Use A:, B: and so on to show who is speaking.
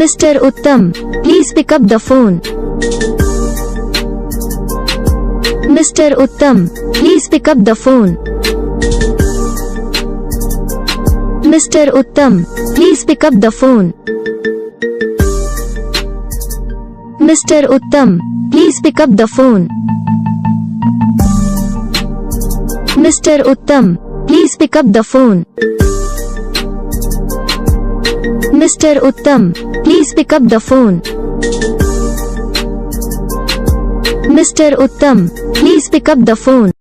A: Mr. Uttam, please pick up the phone. Mr. Uttam, please pick up the phone. Mr. Uttam, please pick up the phone. Mr. Uttam, please pick up the phone. Mr. Uttam, please pick up the phone. Mr. Uttam, please pick up the phone. Mr. Uttam, please pick up the phone.